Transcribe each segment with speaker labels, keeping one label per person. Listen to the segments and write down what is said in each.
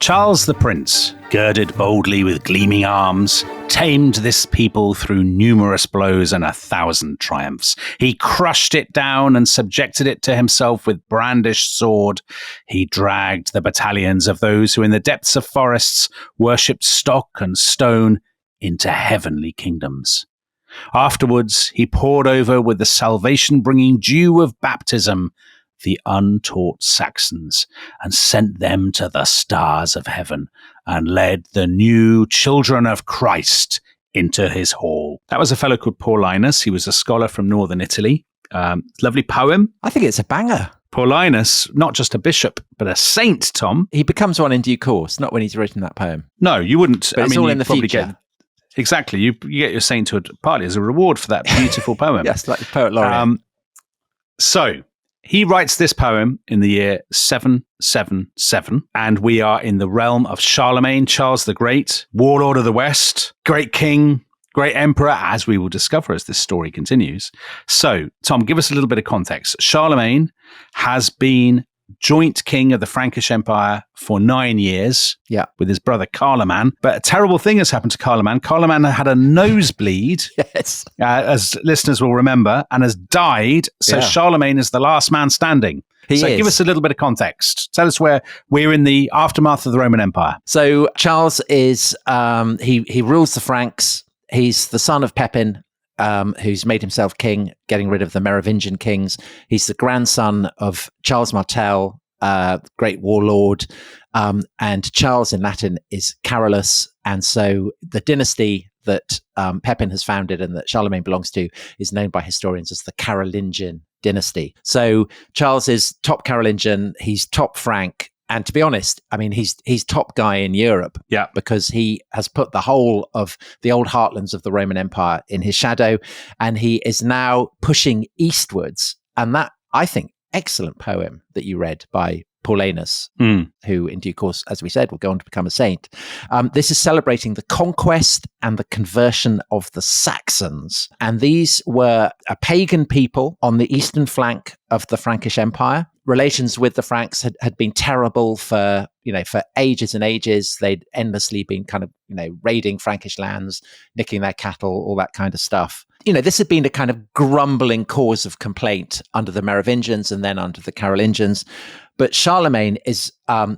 Speaker 1: Charles the Prince, girded boldly with gleaming arms, tamed this people through numerous blows and 1,000 triumphs. He crushed it down and subjected it to himself with brandished sword. He dragged the battalions of those who in the depths of forests worshipped stock and stone into heavenly kingdoms. Afterwards, he poured over with the salvation-bringing dew of baptism the untaught Saxons, and sent them to the stars of heaven, and led the new children of Christ into his hall. That was a fellow called Paulinus. He was a scholar from northern Italy. Lovely poem.
Speaker 2: I think it's a banger.
Speaker 1: Paulinus, not just a bishop, but a saint, Tom.
Speaker 2: He becomes one in due course, not when he's written that poem.
Speaker 1: No, you wouldn't.
Speaker 2: But it's all in the future.
Speaker 1: Exactly. You get your sainthood partly as a reward for that beautiful poem.
Speaker 2: Yes, like the poet laureate.
Speaker 1: So he writes this poem in the year 777, and we are in the realm of Charlemagne, Charles the Great, warlord of the West, great king, great emperor, as we will discover as this story continues. So, Tom, give us a little bit of context. Charlemagne has been joint king of the Frankish Empire for 9 years with his brother Carloman. But a terrible thing has happened to Carloman. Carloman had a nosebleed,
Speaker 2: yes,
Speaker 1: as listeners will remember, and has died. So Charlemagne is the last man standing. Give us a little bit of context. Tell us where we're in the aftermath of the Roman Empire.
Speaker 2: So Charles is, he rules the Franks. He's the son of Pepin, who's made himself king, getting rid of the Merovingian kings. He's the grandson of Charles Martel, great warlord, and Charles in Latin is Carolus. And so the dynasty that Pepin has founded and that Charlemagne belongs to is known by historians as the Carolingian dynasty. So Charles is top Carolingian, he's top Frank. And to be honest, I mean, he's top guy in Europe because he has put the whole of the old heartlands of the Roman Empire in his shadow, and he is now pushing eastwards. And that, I think, excellent poem that you read by Paulinus, who in due course, as we said, will go on to become a saint. This is celebrating the conquest and the conversion of the Saxons. And these were a pagan people on the eastern flank of the Frankish Empire. Relations with the Franks had been terrible for ages and ages. They'd endlessly been kind of, raiding Frankish lands, nicking their cattle, all that kind of stuff. This had been a kind of grumbling cause of complaint under the Merovingians and then under the Carolingians. But Charlemagne is,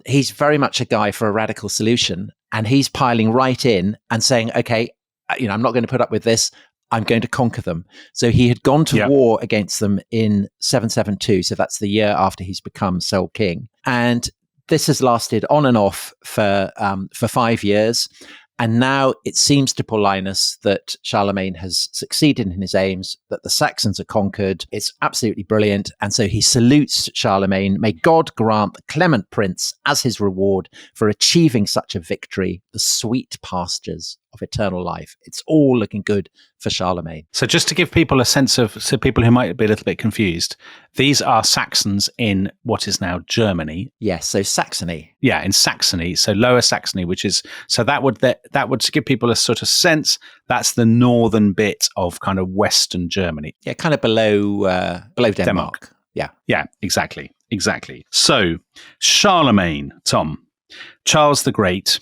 Speaker 2: he's very much a guy for a radical solution. And he's piling right in and saying, okay, I'm not going to put up with this. I'm going to conquer them. So he had gone to war against them in 772. So that's the year after he's become sole king. And this has lasted on and off for 5 years. And now it seems to Paulinus that Charlemagne has succeeded in his aims, that the Saxons are conquered. It's absolutely brilliant. And so he salutes Charlemagne. May God grant the clement prince as his reward for achieving such a victory, the sweet pastures of eternal life. It's all looking good for Charlemagne.
Speaker 1: So just to give people a sense of, so people who might be a little bit confused, these are Saxons in what is now Germany.
Speaker 2: Yes, so Saxony.
Speaker 1: Yeah, in Saxony, so Lower Saxony, which is, so that would to give people a sort of sense, that's the northern bit of kind of Western Germany.
Speaker 2: Yeah, kind of below Denmark.
Speaker 1: Yeah, exactly. So Charlemagne, Tom, Charles the Great,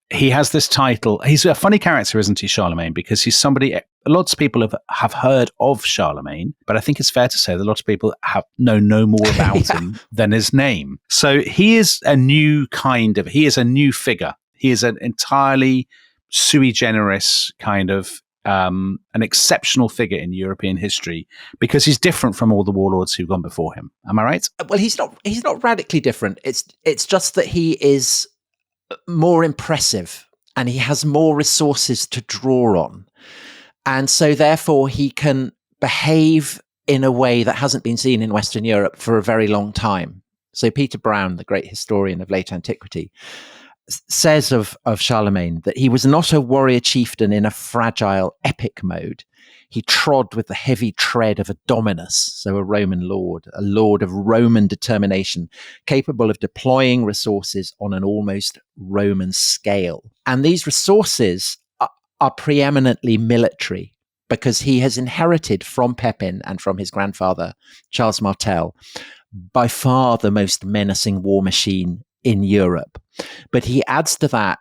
Speaker 1: he has this title. He's a funny character, isn't he, Charlemagne? Because he's somebody, lots of people have heard of Charlemagne, but I think it's fair to say that lots of people know no more about him than his name. So he is a new figure. He is an entirely sui generis kind of an exceptional figure in European history because he's different from all the warlords who've gone before him. Am I right?
Speaker 2: Well, he's not radically different. It's just that he is more impressive and he has more resources to draw on. And so therefore he can behave in a way that hasn't been seen in Western Europe for a very long time. So Peter Brown, the great historian of late antiquity, says of Charlemagne that he was not a warrior chieftain in a fragile epic mode. He trod with the heavy tread of a dominus, so a Roman lord, a lord of Roman determination, capable of deploying resources on an almost Roman scale. And these resources are preeminently military because he has inherited from Pepin and from his grandfather, Charles Martel, by far the most menacing war machine in Europe. But he adds to that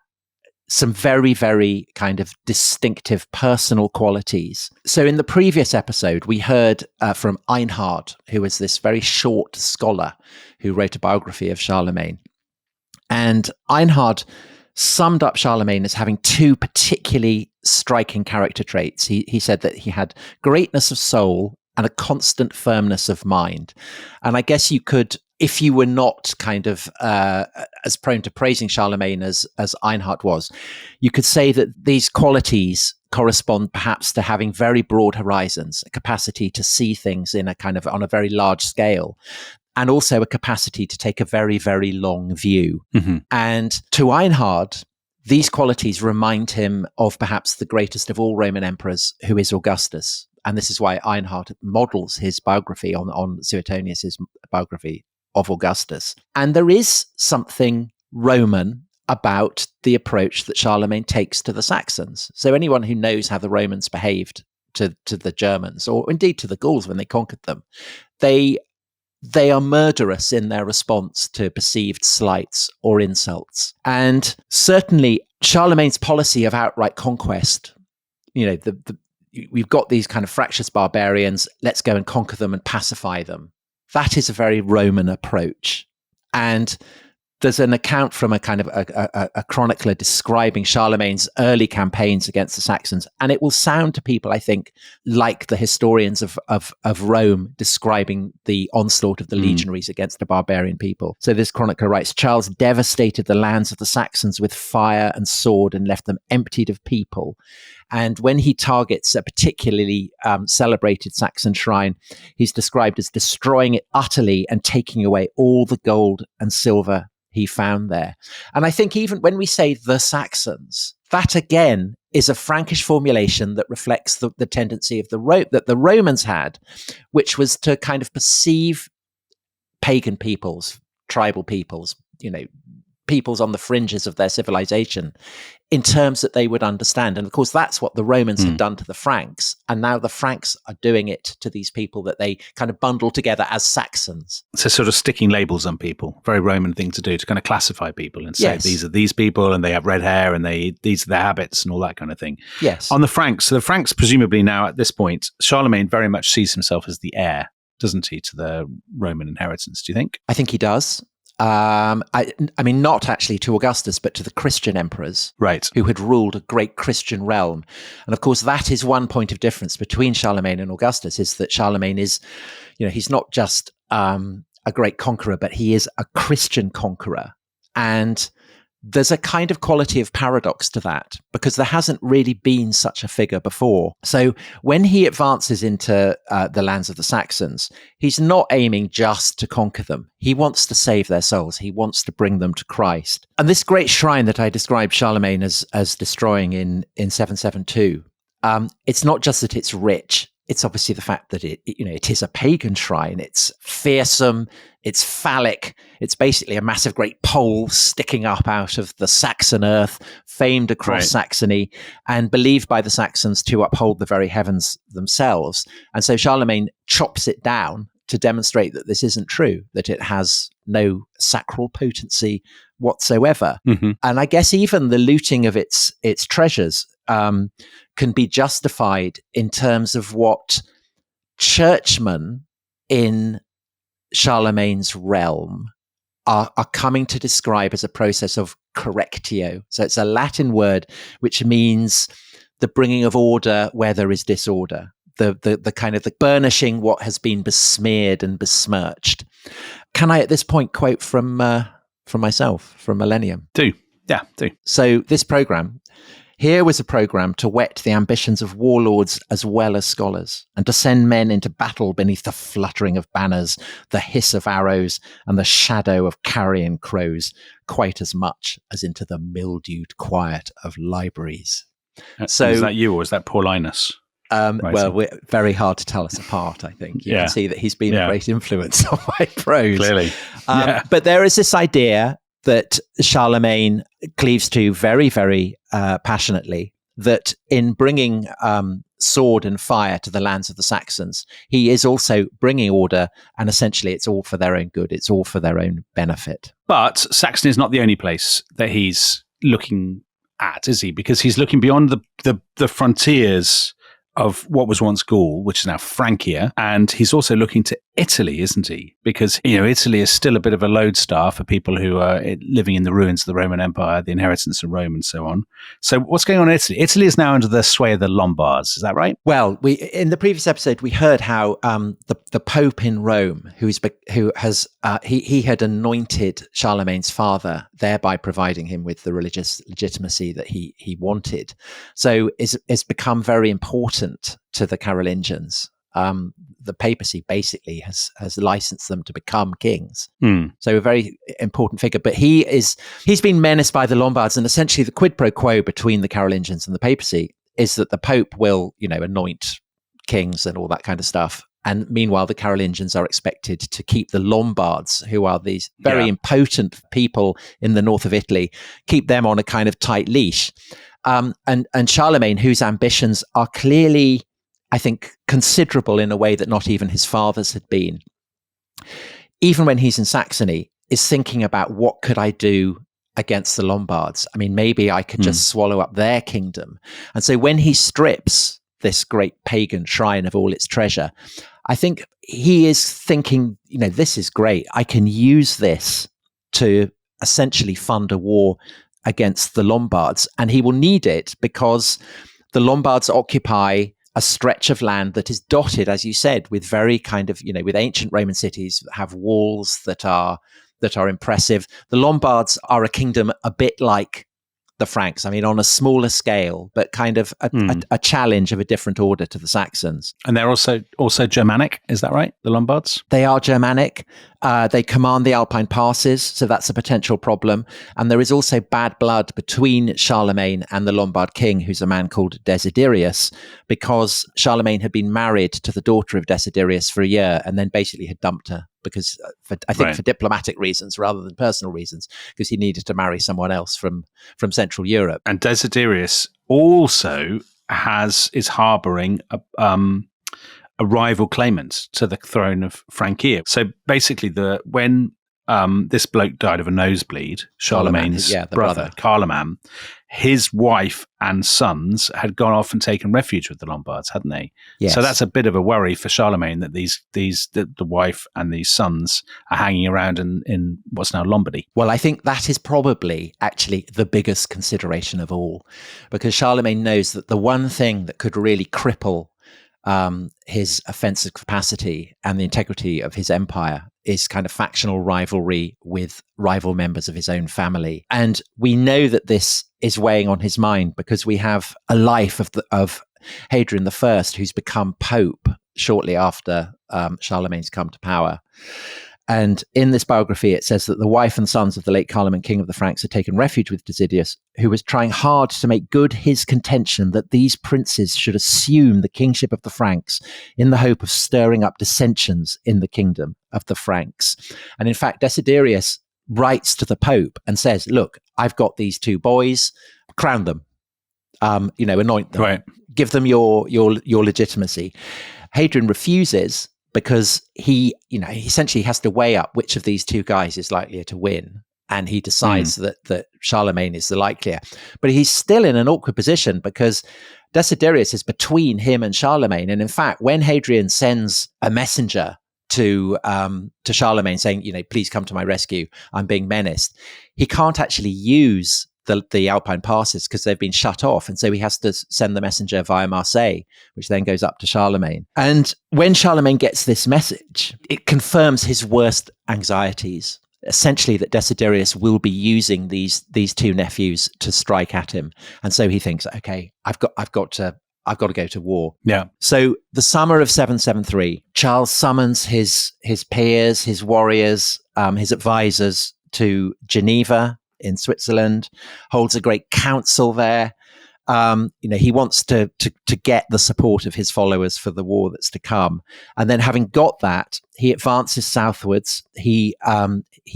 Speaker 2: some very, very kind of distinctive personal qualities. So in the previous episode, we heard from Einhard, who was this very short scholar who wrote a biography of Charlemagne. And Einhard summed up Charlemagne as having two particularly striking character traits. He said that he had greatness of soul and a constant firmness of mind. And I guess you could, if you were not kind of as prone to praising Charlemagne as Einhard was, you could say that these qualities correspond perhaps to having very broad horizons, a capacity to see things in a kind of on a very large scale, and also a capacity to take a very, very long view. Mm-hmm. And to Einhard, these qualities remind him of perhaps the greatest of all Roman emperors, who is Augustus. And this is why Einhard models his biography on Suetonius's biography of Augustus. And there is something Roman about the approach that Charlemagne takes to the Saxons. So anyone who knows how the Romans behaved to the Germans, or indeed to the Gauls when they conquered them, they are murderous in their response to perceived slights or insults. And certainly Charlemagne's policy of outright conquest, we've got these kind of fractious barbarians, let's go and conquer them and pacify them. That is a very Roman approach. And there's an account from a kind of a chronicler describing Charlemagne's early campaigns against the Saxons. And it will sound to people, I think, like the historians of Rome describing the onslaught of the legionaries against the barbarian people. So this chronicler writes, Charles devastated the lands of the Saxons with fire and sword and left them emptied of people. And when he targets a particularly celebrated Saxon shrine, he's described as destroying it utterly and taking away all the gold and silver he found there. And I think even when we say the Saxons, that again is a Frankish formulation that reflects the tendency of that the Romans had, which was to kind of perceive pagan peoples, tribal peoples, peoples on the fringes of their civilization in terms that they would understand. And of course, that's what the Romans had done to the Franks. And now the Franks are doing it to these people that they kind of bundle together as Saxons.
Speaker 1: So sort of sticking labels on people, very Roman thing to do, to kind of classify people and say, these are these people and they have red hair and these are their habits and all that kind of thing.
Speaker 2: Yes.
Speaker 1: On the Franks, so the Franks presumably now at this point, Charlemagne very much sees himself as the heir, doesn't he, to the Roman inheritance, do you think?
Speaker 2: I think he does. I mean, not actually to Augustus, but to the Christian emperors,
Speaker 1: right,
Speaker 2: who had ruled a great Christian realm. And of course, that is one point of difference between Charlemagne and Augustus, is that Charlemagne is, he's not just a great conqueror, but he is a Christian conqueror. And there's a kind of quality of paradox to that, because there hasn't really been such a figure before. So when he advances into the lands of the Saxons, he's not aiming just to conquer them. He wants to save their souls. He wants to bring them to Christ. And this great shrine that I described Charlemagne as destroying in 772, it's not just that it's rich. It's obviously the fact that it is a pagan shrine. It's fearsome. It's phallic. It's basically a massive great pole sticking up out of the Saxon earth, famed across Saxony and believed by the Saxons to uphold the very heavens themselves. And so Charlemagne chops it down to demonstrate that this isn't true, that it has no sacral potency whatsoever. Mm-hmm. And I guess even the looting of its treasures can be justified in terms of what churchmen in Charlemagne's realm are coming to describe as a process of correctio. So it's a Latin word which means the bringing of order where there is disorder, the kind of the burnishing what has been besmeared and besmirched. Can I at this point quote from myself, from Millennium?
Speaker 1: Do.
Speaker 2: So this program, here was a program to whet the ambitions of warlords as well as scholars, and to send men into battle beneath the fluttering of banners, the hiss of arrows, and the shadow of carrion crows, quite as much as into the mildewed quiet of libraries.
Speaker 1: So, is that you, or is that Paulinus?
Speaker 2: Well, we're very hard to tell us apart, I think. You can see that he's been a great influence on my prose.
Speaker 1: Clearly.
Speaker 2: But there is this idea that Charlemagne cleaves to very, very passionately, that in bringing sword and fire to the lands of the Saxons. He is also bringing order, and essentially it's all for their own good. It's all for their own benefit.
Speaker 1: But Saxony is not the only place that he's looking at, is he? Because he's looking beyond the frontiers of what was once Gaul, which is now Francia, and he's also looking to Italy, isn't he? Because, Italy is still a bit of a lodestar for people who are living in the ruins of the Roman Empire, the inheritance of Rome and so on. So what's going on in Italy? Italy is now under the sway of the Lombards, is that right?
Speaker 2: Well, in the previous episode, we heard how the Pope in Rome, he had anointed Charlemagne's father, thereby providing him with the religious legitimacy that he wanted. So it's become very important to the Carolingians. The papacy basically has licensed them to become kings. So a very important figure. But he's been menaced by the Lombards, and essentially the quid pro quo between the Carolingians and the papacy is that the Pope will, anoint kings and all that kind of stuff. And meanwhile, the Carolingians are expected to keep the Lombards, who are these very impotent people in the north of Italy, keep them on a kind of tight leash. And Charlemagne, whose ambitions are clearly, I think, considerable in a way that not even his father's had been, even when he's in Saxony, is thinking about what could I do against the Lombards? I mean, maybe I could just swallow up their kingdom. And so when he strips this great pagan shrine of all its treasure, I think he is thinking, this is great. I can use this to essentially fund a war against the Lombards. And he will need it because the Lombards occupy a stretch of land that is dotted, as you said, with very kind of, with ancient Roman cities that have walls that are impressive. The Lombards are a kingdom a bit like the Franks, I mean, on a smaller scale, but kind of a challenge of a different order to the Saxons.
Speaker 1: And they're also Germanic, is that right? The Lombards?
Speaker 2: They are Germanic. They command the Alpine passes, so that's a potential problem. And there is also bad blood between Charlemagne and the Lombard king, who's a man called Desiderius, because Charlemagne had been married to the daughter of Desiderius for a year and then basically had dumped her because for diplomatic reasons rather than personal reasons, because he needed to marry someone else from Central Europe.
Speaker 1: And Desiderius also is harboring a rival claimant to the throne of Francia. So basically, when this bloke died of a nosebleed, Charlemagne's brother, Carloman, his wife and sons had gone off and taken refuge with the Lombards, hadn't they?
Speaker 2: Yes.
Speaker 1: So that's a bit of a worry for Charlemagne that the wife and these sons are hanging around in what's now Lombardy.
Speaker 2: Well, I think that is probably actually the biggest consideration of all, because Charlemagne knows that the one thing that could really cripple his offensive capacity and the integrity of his empire is kind of factional rivalry with rival members of his own family. And we know that this is weighing on his mind because we have a life of Hadrian I, who's become Pope shortly after Charlemagne's come to power. And in this biography, it says that the wife and sons of the late Carloman, king of the Franks, had taken refuge with Desiderius, who was trying hard to make good his contention that these princes should assume the kingship of the Franks in the hope of stirring up dissensions in the kingdom of the Franks. And in fact, Desiderius writes to the Pope and says, look, I've got these two boys, crown them, anoint them,
Speaker 1: right.
Speaker 2: Give them your legitimacy. Hadrian refuses, because he essentially has to weigh up which of these two guys is likelier to win. And he decides that Charlemagne is the likelier. But he's still in an awkward position because Desiderius is between him and Charlemagne. And in fact, when Hadrian sends a messenger to Charlemagne saying, please come to my rescue, I'm being menaced, he can't actually use the Alpine passes because they've been shut off. And so he has to send the messenger via Marseille, which then goes up to Charlemagne. And when Charlemagne gets this message, it confirms his worst anxieties, essentially that Desiderius will be using these two nephews to strike at him. And so he thinks, okay, I've got to go to war.
Speaker 1: Yeah.
Speaker 2: So the summer of 773, Charles summons his peers, his warriors, his advisors to Geneva in Switzerland, holds a great council there, He wants to get the support of his followers for the war that's to come. And then having got that, he advances southwards. He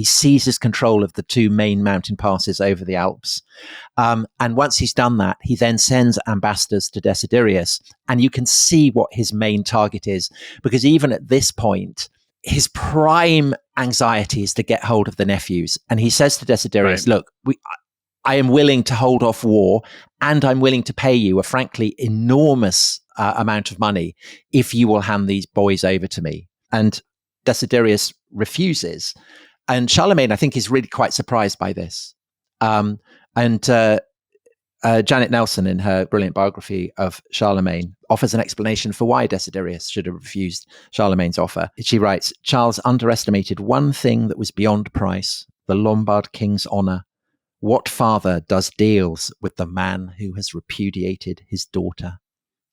Speaker 2: seizes control of the two main mountain passes over the Alps. And once he's done that, he then sends ambassadors to Desiderius. And you can see what his main target is, because even at this point, his prime anxiety is to get hold of the nephews. And he says to Desiderius, look, I am willing to hold off war, and I'm willing to pay you a frankly enormous amount of money if you will hand these boys over to me. And Desiderius refuses. And Charlemagne, I think, is really quite surprised by this. Janet Nelson, in her brilliant biography of Charlemagne, offers an explanation for why Desiderius should have refused Charlemagne's offer. She writes, Charles underestimated one thing that was beyond price, the Lombard king's honor. What father does deals with the man who has repudiated his daughter?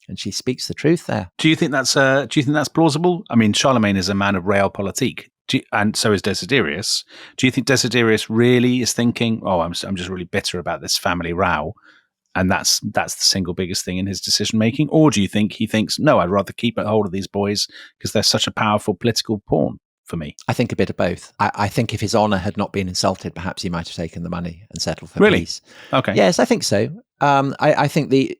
Speaker 2: And she speaks the truth there.
Speaker 1: Do you think that's plausible? I mean, Charlemagne is a man of realpolitik, and so is Desiderius. Do you think Desiderius really is thinking, "Oh, I'm just really bitter about this family row," and that's the single biggest thing in his decision making? Or do you think he thinks, "No, I'd rather keep a hold of these boys because they're such a powerful political pawn for me"?
Speaker 2: I think a bit of both. I think if his honor had not been insulted, perhaps he might have taken the money and settled for peace.
Speaker 1: Okay.
Speaker 2: Yes, I think so. I think the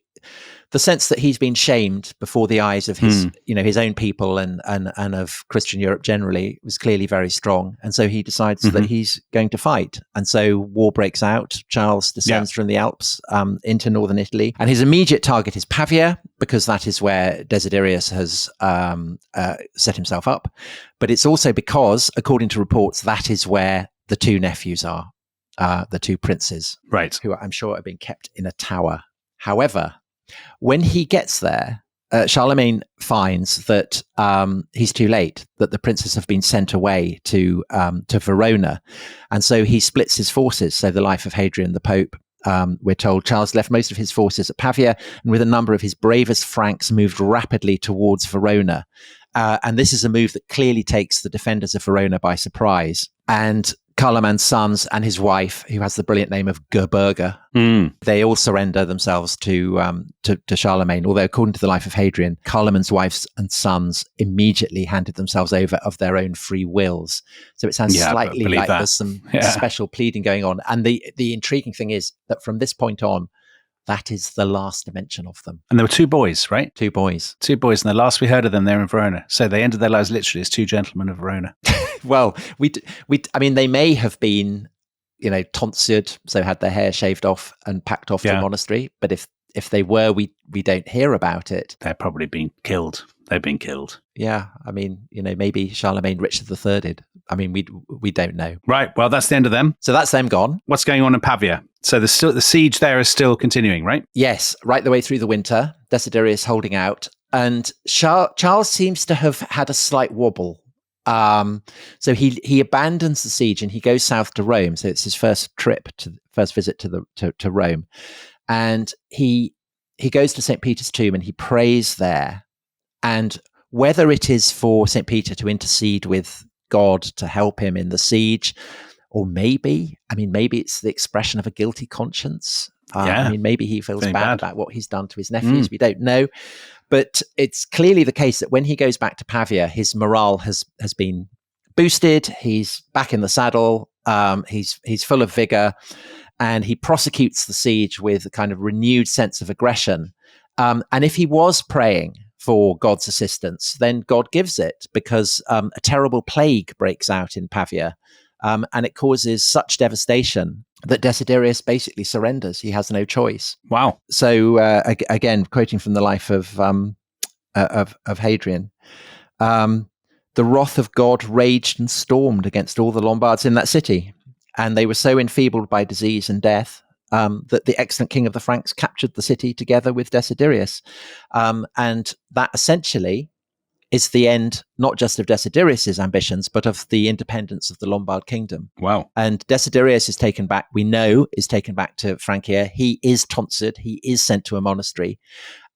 Speaker 2: sense that he's been shamed before the eyes of his, his own people and of Christian Europe generally was clearly very strong. And so he decides that he's going to fight. And so war breaks out. Charles descends from the Alps into northern Italy. And his immediate target is Pavia, because that is where Desiderius has set himself up. But it's also because, according to reports, that is where the two nephews are, the two princes,
Speaker 1: right,
Speaker 2: who I'm sure are being kept in a tower. However, when he gets there, Charlemagne finds that he's too late, that the princes have been sent away to Verona. And so he splits his forces. So the life of Hadrian, the Pope, we're told Charles left most of his forces at Pavia, and with a number of his bravest Franks moved rapidly towards Verona. And this is a move that clearly takes the defenders of Verona by surprise. And Carloman's sons and his wife, who has the brilliant name of Gerberga, they all surrender themselves to Charlemagne. Although, according to the life of Hadrian, Carloman's wives and sons immediately handed themselves over of their own free wills. So it sounds slightly like there's some special pleading going on. And the intriguing thing is that from this point on, that is the last mention of them.
Speaker 1: And there were two boys, right?
Speaker 2: Two boys.
Speaker 1: And the last we heard of them, they're in Verona. So they ended their lives literally as two gentlemen of Verona.
Speaker 2: Well, I mean, they may have been, tonsured, so had their hair shaved off and packed off to a monastery. But if they were, we don't hear about it.
Speaker 1: They're probably been killed. They've been killed.
Speaker 2: Yeah, I mean, maybe Charlemagne Richard III did. I mean, we don't know.
Speaker 1: Right. Well, that's the end of them.
Speaker 2: So that's them gone.
Speaker 1: What's going on in Pavia? So the siege there is still continuing, right?
Speaker 2: Yes, right the way through the winter. Desiderius holding out, and Charles seems to have had a slight wobble. So he abandons the siege and he goes south to Rome. So it's his first visit to Rome, and he goes to St. Peter's tomb and he prays there. And whether it is for St. Peter to intercede with God to help him in the siege, or maybe it's the expression of a guilty conscience. Maybe he feels bad about what he's done to his nephews. We don't know. But it's clearly the case that when he goes back to Pavia, his morale has been boosted. He's back in the saddle. He's full of vigor, and he prosecutes the siege with a kind of renewed sense of aggression. And if he was praying for God's assistance, then God gives it, because a terrible plague breaks out in Pavia, and it causes such devastation that Desiderius basically surrenders. He has no choice.
Speaker 1: Wow.
Speaker 2: So again, quoting from the life of Hadrian, the wrath of God raged and stormed against all the Lombards in that city, and they were so enfeebled by disease and death that the excellent king of the Franks captured the city together with Desiderius. And that essentially is the end, not just of Desiderius's ambitions, but of the independence of the Lombard kingdom.
Speaker 1: Wow. And
Speaker 2: Desiderius is taken back to Francia. He is tonsured. He is sent to a monastery.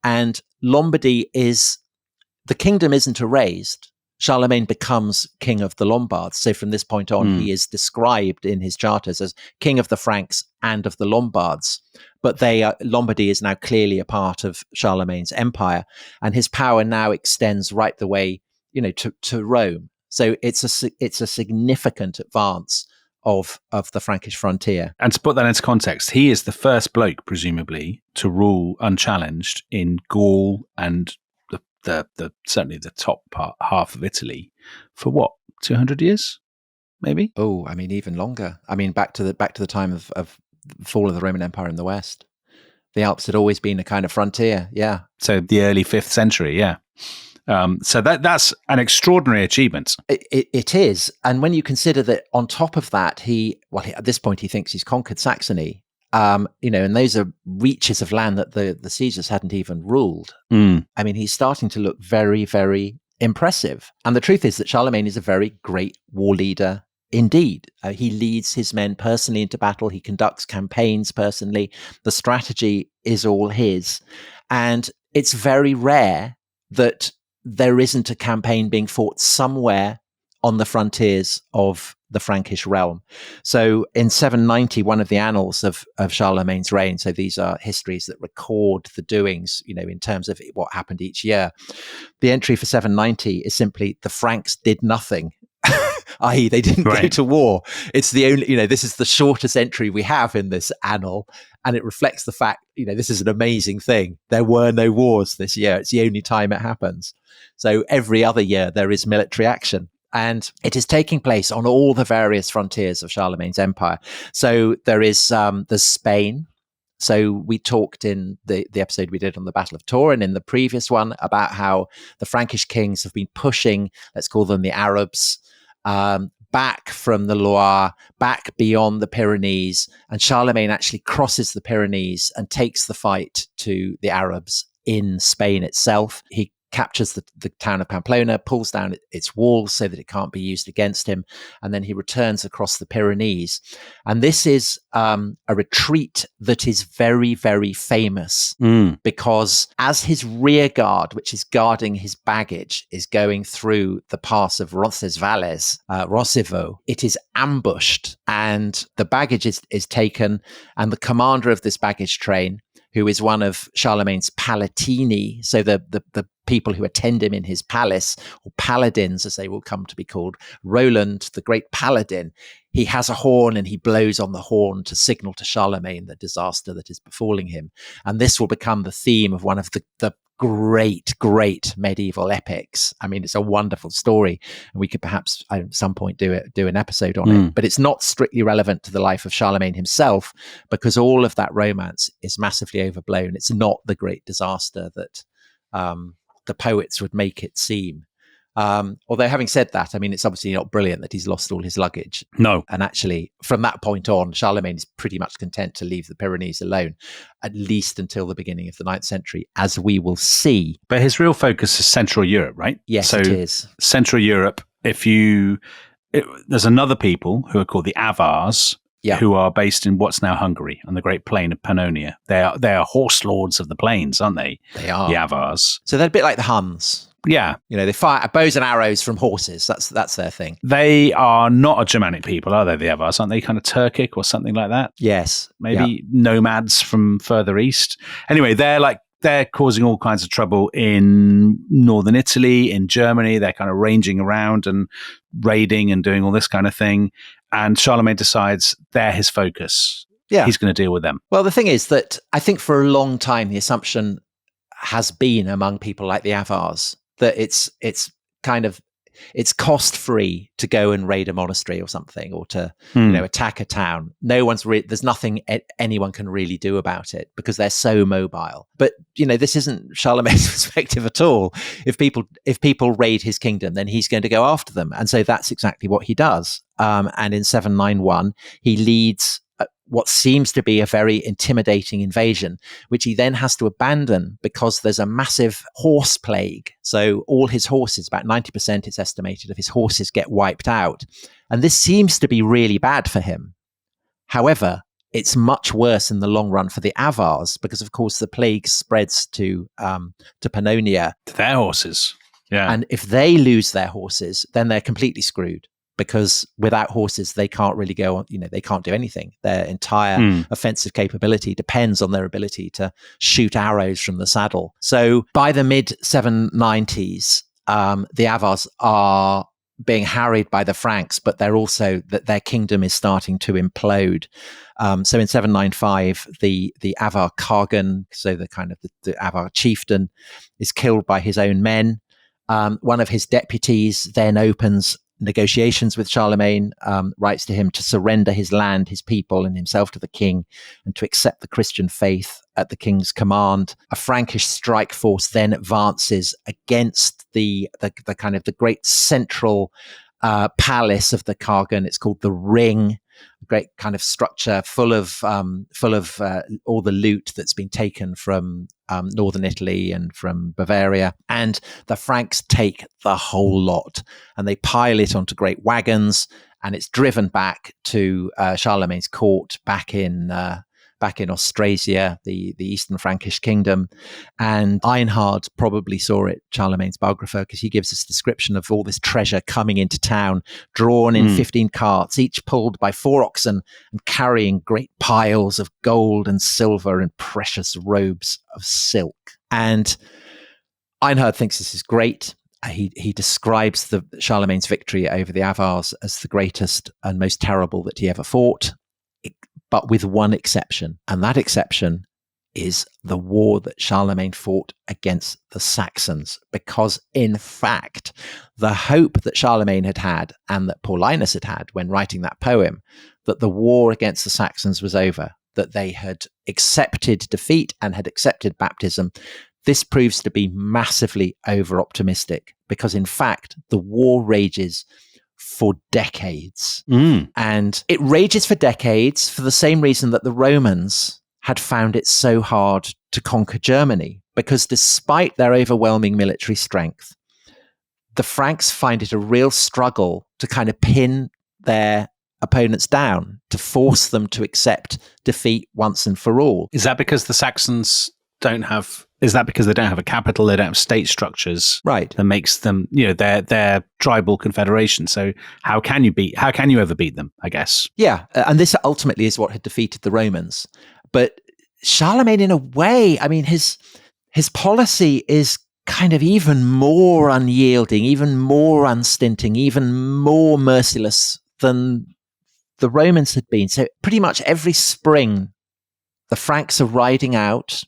Speaker 2: And Lombardy the kingdom isn't erased, Charlemagne becomes king of the Lombards. So from this point on, he is described in his charters as king of the Franks and of the Lombards. But Lombardy is now clearly a part of Charlemagne's empire, and his power now extends right the way, to Rome. So it's a significant advance of the Frankish frontier.
Speaker 1: And to put that into context, he is the first bloke, presumably, to rule unchallenged in Gaul and the certainly the top half of Italy for what, 200 years, maybe?
Speaker 2: Oh, I mean, even longer. I mean, back to the time of the fall of the Roman Empire in the West. The Alps had always been a kind of frontier. Yeah.
Speaker 1: So the early 5th century. Yeah. So that's an extraordinary achievement.
Speaker 2: It is. And when you consider that on top of that, at this point, he thinks he's conquered Saxony, and those are reaches of land that the Caesars hadn't even ruled. I mean, he's starting to look very, very impressive. And the truth is that Charlemagne is a very great war leader indeed. He leads his men personally into battle. He conducts campaigns personally. The strategy is all his. And it's very rare that there isn't a campaign being fought somewhere on the frontiers of the Frankish realm. So in 790, one of the annals of Charlemagne's reign, so these are histories that record the doings, in terms of what happened each year. The entry for 790 is simply the Franks did nothing, i.e. they didn't go to war. It's the only, this is the shortest entry we have in this annal, and it reflects the fact, this is an amazing thing. There were no wars this year. It's the only time it happens. So every other year there is military action. And it is taking place on all the various frontiers of Charlemagne's empire. So there's Spain. So we talked in the episode we did on the Battle of Tours, in the previous one, about how the Frankish kings have been pushing, let's call them the Arabs, back from the Loire, back beyond the Pyrenees. And Charlemagne actually crosses the Pyrenees and takes the fight to the Arabs in Spain itself. He captures the town of Pamplona, pulls down its walls so that it can't be used against him, and then he returns across the Pyrenees. And this is a retreat that is very, very famous because as his rear guard, which is guarding his baggage, is going through the pass of Roncesvalles, Roncesvalles, it is ambushed, and the baggage is taken, and the commander of this baggage train, who is one of Charlemagne's palatini, so the people who attend him in his palace, or paladins as they will come to be called, Roland, the great paladin, he has a horn and he blows on the horn to signal to Charlemagne the disaster that is befalling him. And this will become the theme of one of the great medieval epics. I mean, it's a wonderful story, and we could perhaps at some point do an episode on it, but it's not strictly relevant to the life of Charlemagne himself, because all of that romance is massively overblown. It's not the great disaster that the poets would make it seem. Although having said that, I mean, it's obviously not brilliant that he's lost all his luggage.
Speaker 1: No.
Speaker 2: And actually, from that point on, Charlemagne is pretty much content to leave the Pyrenees alone, at least until the beginning of the 9th century, as we will see.
Speaker 1: But his real focus is Central Europe, right?
Speaker 2: Yes,
Speaker 1: so
Speaker 2: it is.
Speaker 1: Central Europe, there's another people who are called the Avars, who are based in what's now Hungary on the Great Plain of Pannonia. They are horse lords of the plains, aren't they?
Speaker 2: They are.
Speaker 1: The Avars.
Speaker 2: So they're a bit like the Huns.
Speaker 1: Yeah.
Speaker 2: They fire bows and arrows from horses. That's their thing.
Speaker 1: They are not a Germanic people, are they, the Avars? Aren't they kind of Turkic or something like that?
Speaker 2: Yes.
Speaker 1: Maybe nomads from further east. Anyway, they're causing all kinds of trouble in northern Italy, in Germany. They're kind of ranging around and raiding and doing all this kind of thing. And Charlemagne decides they're his focus. Yeah. He's going to deal with them.
Speaker 2: Well, the thing is that I think for a long time, the assumption has been among people like the Avars that it's cost free to go and raid a monastery or something, or to attack a town. There's nothing anyone can really do about it because they're so mobile. But this isn't Charlemagne's perspective at all. If people raid his kingdom, then he's going to go after them, and so that's exactly what he does. And in 791, he leads what seems to be a very intimidating invasion, which he then has to abandon because there's a massive horse plague. So all his horses, about 90% it's estimated of his horses, get wiped out. And this seems to be really bad for him. However, it's much worse in the long run for the Avars because, of course, the plague spreads to Pannonia.
Speaker 1: To their horses. Yeah.
Speaker 2: And if they lose their horses, then they're completely screwed, because without horses, they can't really go on, they can't do anything. Their entire offensive capability depends on their ability to shoot arrows from the saddle. So by the mid 790s, the Avars are being harried by the Franks, but they're also that their kingdom is starting to implode. So in 795, the Avar Cargan, so the kind of the Avar chieftain, is killed by his own men. One of his deputies then opens negotiations with Charlemagne, writes to him to surrender his land, his people, and himself to the king, and to accept the Christian faith at the king's command. A Frankish strike force then advances against the kind of the great central palace of the Cargan. It's called the Ring, a great kind of structure full of all the loot that's been taken from northern Italy and from Bavaria. And the Franks take the whole lot, and they pile it onto great wagons, and it's driven back to Charlemagne's court back in Austrasia, the Eastern Frankish kingdom. And Einhard probably saw it, Charlemagne's biographer, because he gives us a description of all this treasure coming into town, drawn in 15 carts, each pulled by 4 oxen and carrying great piles of gold and silver and precious robes of silk. And Einhard thinks this is great. He describes Charlemagne's victory over the Avars as the greatest and most terrible that he ever fought, but with one exception. And that exception is the war that Charlemagne fought against the Saxons. Because in fact, the hope that Charlemagne had and that Paulinus had when writing that poem, that the war against the Saxons was over, that they had accepted defeat and had accepted baptism, this proves to be massively over-optimistic, because in fact, the war rages for decades. And it rages for decades for the same reason that the Romans had found it so hard to conquer Germany, because despite their overwhelming military strength, the Franks find it a real struggle to kind of pin their opponents down, to force them to accept defeat once and for all.
Speaker 1: Is that because the Saxons is that because they don't have a capital, they don't have state structures,
Speaker 2: right,
Speaker 1: that makes them, they're tribal confederation. So how can you ever beat them, I guess?
Speaker 2: Yeah, and this ultimately is what had defeated the Romans. But Charlemagne, in a way, I mean, his policy is kind of even more unyielding, even more unstinting, even more merciless than the Romans had been. So pretty much every spring, the Franks are riding out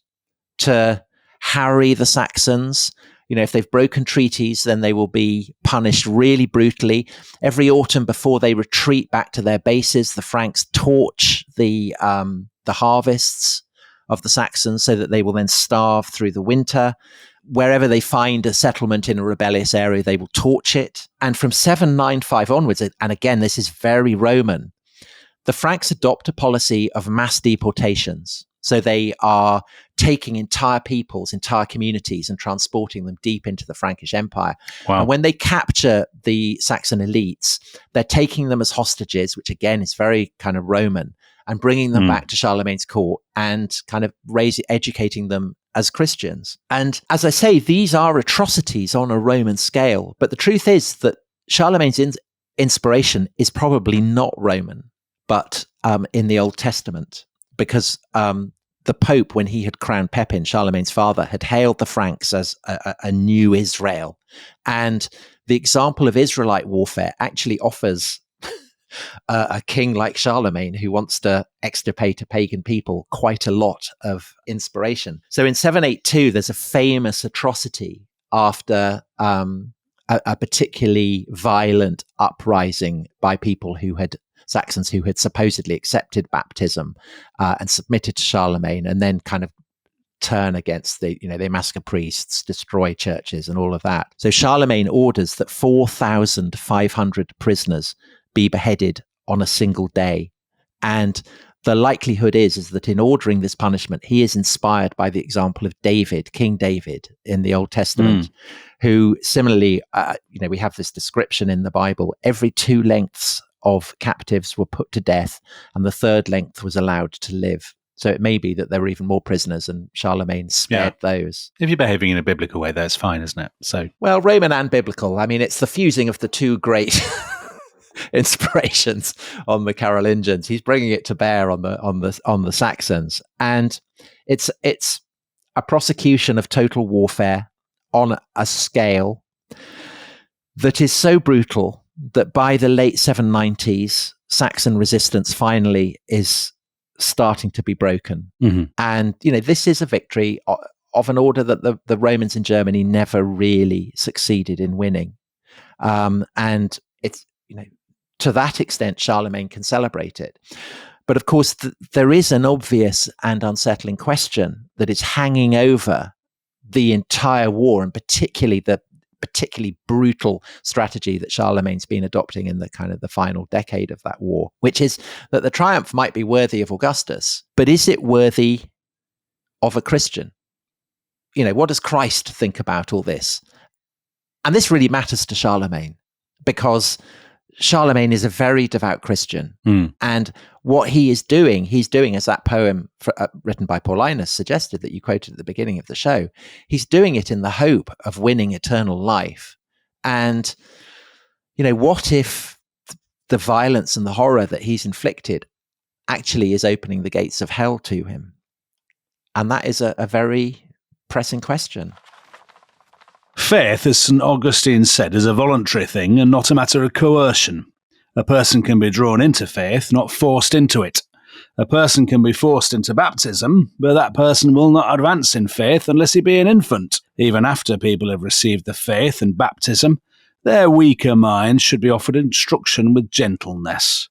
Speaker 2: to harry the Saxons. If they've broken treaties, then they will be punished really brutally. Every autumn, before they retreat back to their bases, the Franks torch the harvests of the Saxons so that they will then starve through the winter. Wherever they find a settlement in a rebellious area, they will torch it. And from 795 onwards, and again, this is very Roman, the Franks adopt a policy of mass deportations. So they are taking entire peoples, entire communities, and transporting them deep into the Frankish Empire.
Speaker 1: Wow.
Speaker 2: And when they capture the Saxon elites, they're taking them as hostages, which again is very kind of Roman, and bringing them back to Charlemagne's court and kind of educating them as Christians. And as I say, these are atrocities on a Roman scale. But the truth is that Charlemagne's inspiration is probably not Roman, but in the Old Testament. Because the Pope, when he had crowned Pepin, Charlemagne's father, had hailed the Franks as a new Israel. And the example of Israelite warfare actually offers a king like Charlemagne, who wants to extirpate a pagan people, quite a lot of inspiration. So in 782, there's a famous atrocity after a particularly violent uprising by Saxons who had supposedly accepted baptism and submitted to Charlemagne, and then kind of turn against they massacre priests, destroy churches, and all of that. So Charlemagne orders that 4,500 prisoners be beheaded on a single day. And the likelihood is that in ordering this punishment, he is inspired by the example of David, King David in the Old Testament, who similarly, we have this description in the Bible, every 2 lengths of captives were put to death, and the 3rd length was allowed to live. So it may be that there were even more prisoners and Charlemagne spared those.
Speaker 1: If you're behaving in a biblical way, that's fine, isn't it? So,
Speaker 2: well, Roman and biblical. I mean, it's the fusing of the two great inspirations on the Carolingians. He's bringing it to bear on the Saxons, and it's a prosecution of total warfare on a scale that is so brutal that by the late 790s, Saxon resistance finally is starting to be broken.
Speaker 1: mm-hmm.
Speaker 2: And, this is a victory of an order that the Romans in Germany never really succeeded in winning. And it's, to that extent, Charlemagne can celebrate it. But of course, there is an obvious and unsettling question that is hanging over the entire war, and particularly the particularly brutal strategy that Charlemagne's been adopting in the kind of the final decade of that war, which is that the triumph might be worthy of Augustus, but is it worthy of a Christian? What does Christ think about all this? And this really matters to Charlemagne, because Charlemagne is a very devout Christian. And what he's doing, as that poem written by Paulinus suggested that you quoted at the beginning of the show, he's doing it in the hope of winning eternal life. And, what if the violence and the horror that he's inflicted actually is opening the gates of hell to him? And that is a very pressing question.
Speaker 1: Faith, as St. Augustine said, is a voluntary thing and not a matter of coercion. A person can be drawn into faith, not forced into it. A person can be forced into baptism, but that person will not advance in faith unless he be an infant. Even after people have received the faith and baptism, their weaker minds should be offered instruction with gentleness.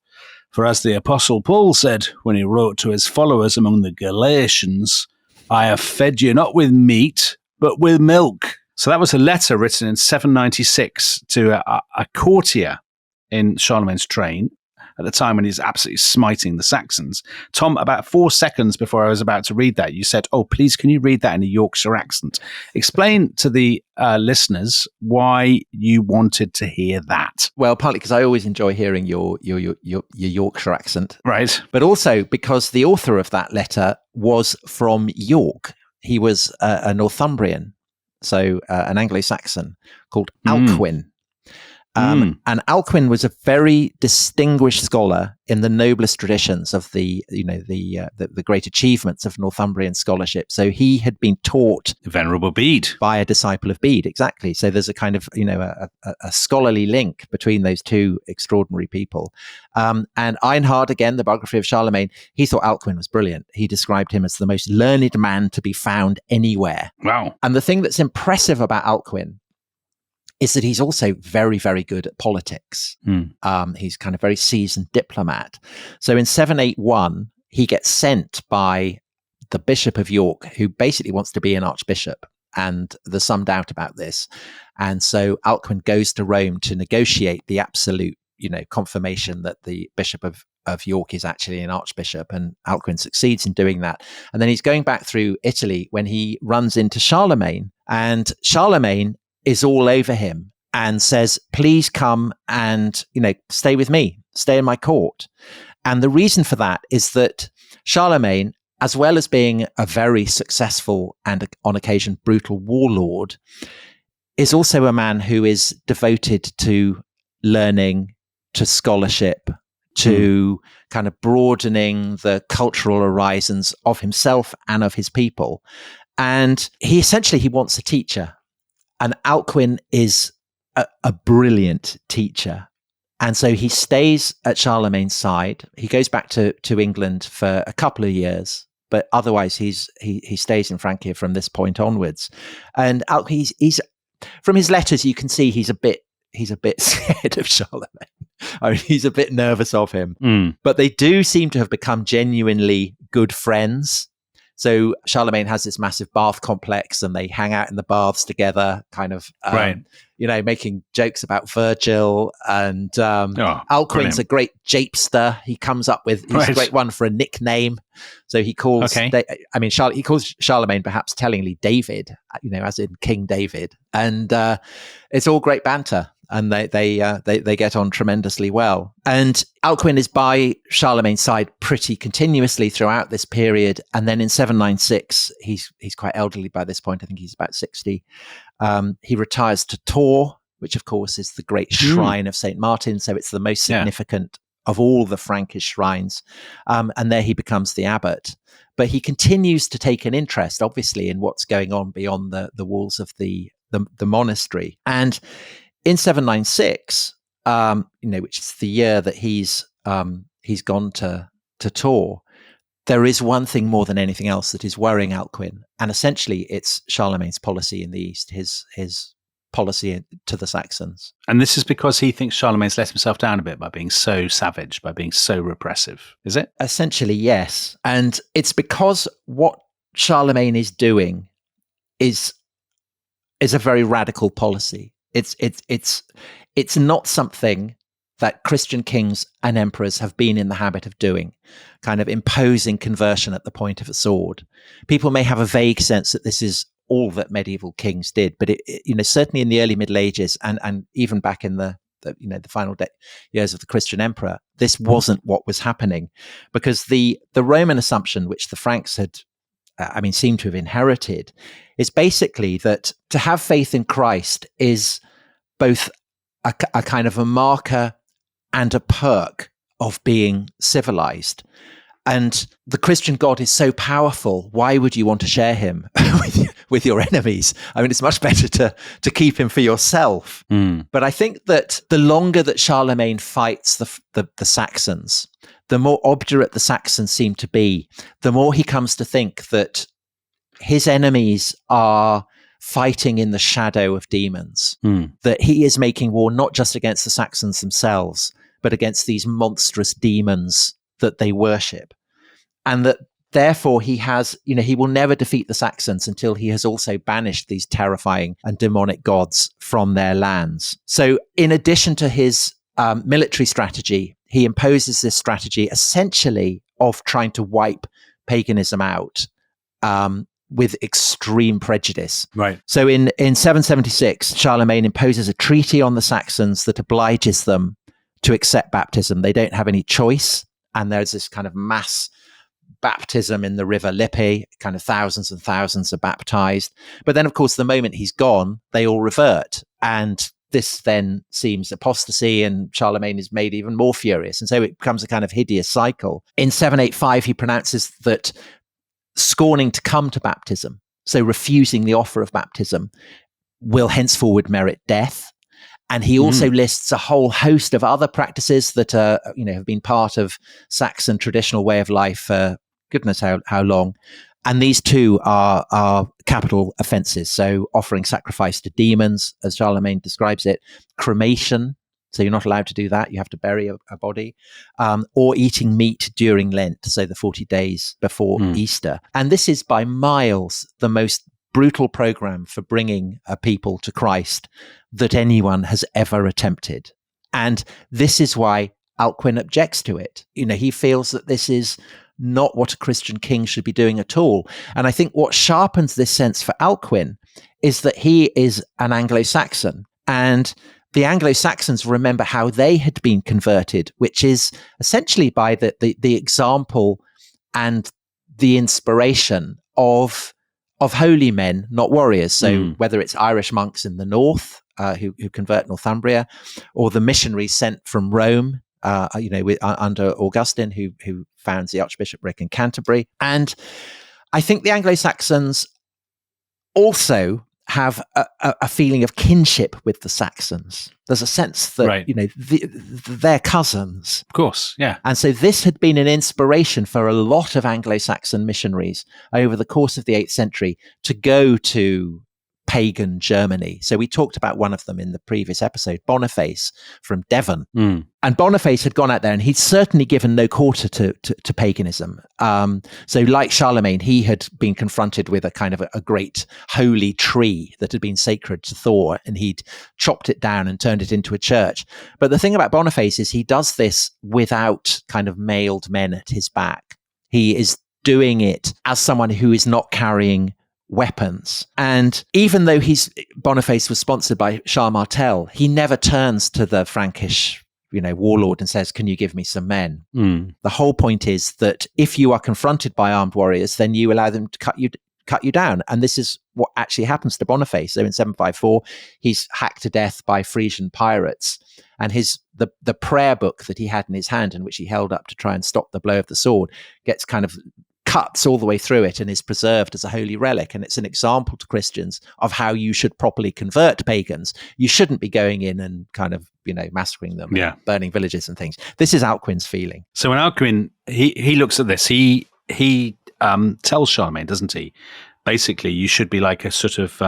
Speaker 1: For as the Apostle Paul said when he wrote to his followers among the Galatians, I have fed you not with meat, but with milk. So that was a letter written in 796 to a courtier in Charlemagne's train at the time when he's absolutely smiting the Saxons. Tom, about 4 seconds before I was about to read that, you said, oh, please, can you read that in a Yorkshire accent? Explain to the listeners why you wanted to hear that.
Speaker 2: Well, partly because I always enjoy hearing your Yorkshire accent.
Speaker 1: Right.
Speaker 2: But also because the author of that letter was from York. He was a Northumbrian. So an Anglo-Saxon called Alcuin. And Alcuin was a very distinguished scholar in the noblest traditions of the great achievements of Northumbrian scholarship. So he had been taught
Speaker 1: Venerable Bede
Speaker 2: by a disciple of Bede, exactly. So there's a kind of a scholarly link between those two extraordinary people. And Einhard, again, the biography of Charlemagne, he thought Alcuin was brilliant. He described him as the most learned man to be found anywhere.
Speaker 1: Wow!
Speaker 2: And the thing that's impressive about Alcuin is that he's also very, very good at politics. He's kind of very seasoned diplomat. So in 781, he gets sent by the Bishop of York, who basically wants to be an archbishop. And there's some doubt about this. And so Alcuin goes to Rome to negotiate the absolute, confirmation that the Bishop of York is actually an archbishop. And Alcuin succeeds in doing that. And then he's going back through Italy when he runs into Charlemagne. And Charlemagne is all over him and says, please come and, stay with me, stay in my court. And the reason for that is that Charlemagne, as well as being a very successful and on occasion brutal warlord, is also a man who is devoted to learning, to scholarship, to kind of broadening the cultural horizons of himself and of his people. And he wants a teacher. And Alcuin is a brilliant teacher. And so he stays at Charlemagne's side. He goes back to England for a couple of years, but otherwise he stays in Francia from this point onwards. And he's from his letters, you can see he's a bit scared of Charlemagne. I mean, he's a bit nervous of him. But they do seem to have become genuinely good friends. So Charlemagne has this massive bath complex and they hang out in the baths together, kind of, making jokes about Virgil. And Alcuin's a great japester. He comes up with a great one for a nickname. So he calls, he calls Charlemagne perhaps tellingly David, as in King David. And it's all great banter. and they get on tremendously well. And Alcuin is by Charlemagne's side pretty continuously throughout this period. And then in 796, he's quite elderly by this point. I think he's about 60. He retires to Tours, which of course is the great shrine of St. Martin. So it's the most significant of all the Frankish shrines. And there he becomes the abbot. But he continues to take an interest, obviously, in what's going on beyond the walls of the monastery. And in 796, which is the year that he's gone to Tours, there is one thing more than anything else that is worrying Alcuin, and essentially it's Charlemagne's policy in the East, his policy to the Saxons.
Speaker 1: And this is because he thinks Charlemagne's let himself down a bit by being so savage, by being so repressive, is it?
Speaker 2: Essentially, yes. And it's because what Charlemagne is doing is a very radical policy. It's not something that Christian kings and emperors have been in the habit of doing, kind of imposing conversion at the point of a sword. People may have a vague sense that this is all that medieval kings did, but it certainly in the early Middle Ages and even back in the final years of the Christian emperor, this wasn't what was happening, because the Roman assumption, which the Franks had, seem to have inherited, is basically that to have faith in Christ is both a kind of a marker and a perk of being civilized. And the Christian God is so powerful, why would you want to share him with your enemies? I mean, it's much better to keep him for yourself. But I think that the longer that Charlemagne fights the Saxons, the more obdurate the Saxons seem to be, the more he comes to think that his enemies are fighting in the shadow of demons, that he is making war not just against the Saxons themselves, but against these monstrous demons that they worship. And that therefore he will never defeat the Saxons until he has also banished these terrifying and demonic gods from their lands. So in addition to his military strategy, he imposes this strategy essentially of trying to wipe paganism out with extreme prejudice.
Speaker 1: Right.
Speaker 2: So in 776, Charlemagne imposes a treaty on the Saxons that obliges them to accept baptism. They don't have any choice. And there's this kind of mass baptism in the river Lippe, kind of thousands and thousands are baptized. But then, of course, the moment he's gone, they all revert. And this then seems apostasy, and Charlemagne is made even more furious. And so it becomes a kind of hideous cycle. In 785, he pronounces that scorning to come to baptism, so refusing the offer of baptism, will henceforward merit death. And he also lists a whole host of other practices that have been part of Saxon traditional way of life for goodness how long. And these two are capital offenses. So offering sacrifice to demons, as Charlemagne describes it, cremation. So you're not allowed to do that. You have to bury a body, or eating meat during Lent. So the 40 days before Easter. And this is by miles the most brutal program for bringing a people to Christ that anyone has ever attempted. And this is why Alcuin objects to it. He feels that this is not what a Christian king should be doing at all. And I think what sharpens this sense for Alcuin is that he is an Anglo-Saxon, and the Anglo-Saxons remember how they had been converted, which is essentially by the example and the inspiration of holy men, not warriors. So whether it's Irish monks in the north who convert Northumbria, or the missionaries sent from Rome, under Augustine, who founds the archbishopric in Canterbury. And I think the Anglo-Saxons also have a feeling of kinship with the Saxons. There's a sense that, they're cousins.
Speaker 1: Of course, yeah.
Speaker 2: And so this had been an inspiration for a lot of Anglo-Saxon missionaries over the course of the 8th century to go to pagan Germany. So we talked about one of them in the previous episode, Boniface from Devon. And Boniface had gone out there and he'd certainly given no quarter to paganism. So like Charlemagne, he had been confronted with a kind of a great holy tree that had been sacred to Thor, and he'd chopped it down and turned it into a church. But the thing about Boniface is he does this without kind of mailed men at his back. He is doing it as someone who is not carrying weapons. And even though Boniface was sponsored by Charles Martel, he never turns to the Frankish warlord and says, can you give me some men? The whole point is that if you are confronted by armed warriors, then you allow them to cut you down. And this is what actually happens to Boniface. So in 754, he's hacked to death by Frisian pirates. And the prayer book that he had in his hand, and which he held up to try and stop the blow of the sword, gets kind of cuts all the way through it and is preserved as a holy relic. And it's an example to Christians of how you should properly convert pagans. You shouldn't be going in and kind of, massacring them, and burning villages and things. This is Alcuin's feeling.
Speaker 1: So when Alcuin, he looks at this, he tells Charlemagne, doesn't he? Basically, you should be like a sort of,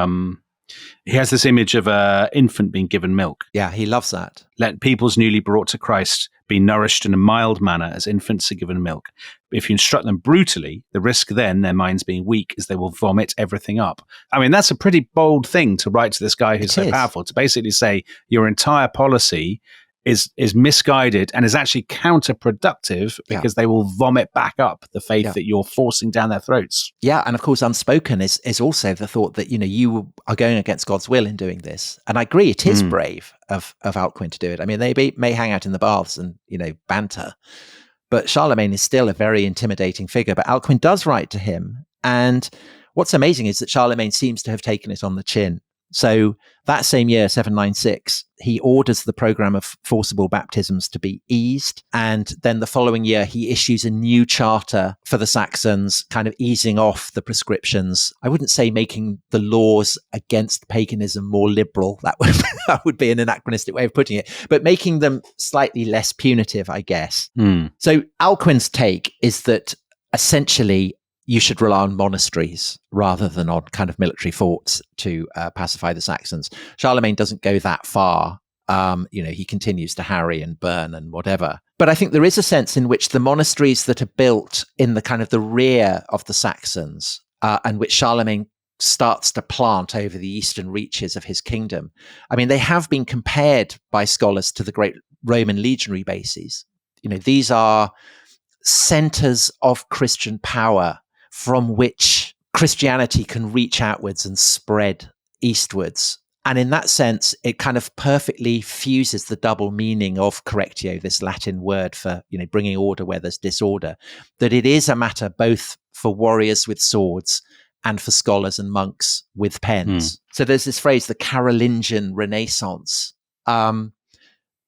Speaker 1: he has this image of an infant being given milk.
Speaker 2: Yeah, he loves that.
Speaker 1: Let peoples newly brought to Christ be nourished in a mild manner as infants are given milk. If you instruct them brutally, the risk then, their minds being weak, is they will vomit everything up. I mean, that's a pretty bold thing to write to this guy who's so powerful, to basically say your entire policy is misguided and is actually counterproductive because they will vomit back up the faith that you're forcing down their throats. Yeah,
Speaker 2: and of course, unspoken is also the thought that you are going against God's will in doing this. And I agree, it is brave of Alcuin to do it. I mean, they may hang out in the baths and banter, but Charlemagne is still a very intimidating figure. But Alcuin does write to him, and what's amazing is that Charlemagne seems to have taken it on the chin. So that same year, 796, he orders the program of forcible baptisms to be eased. And then the following year, he issues a new charter for the Saxons, kind of easing off the prescriptions. I wouldn't say making the laws against paganism more liberal. That would be an anachronistic way of putting it, but making them slightly less punitive, I guess. So Alcuin's take is that essentially you should rely on monasteries rather than on kind of military forts to pacify the Saxons. Charlemagne doesn't go that far. He continues to harry and burn and whatever. But I think there is a sense in which the monasteries that are built in the kind of the rear of the Saxons and which Charlemagne starts to plant over the eastern reaches of his kingdom, I mean, they have been compared by scholars to the great Roman legionary bases. These are centers of Christian power from which Christianity can reach outwards and spread eastwards. And in that sense, it kind of perfectly fuses the double meaning of correctio, this Latin word for, bringing order where there's disorder, that it is a matter both for warriors with swords and for scholars and monks with pens. So there's this phrase, the Carolingian Renaissance.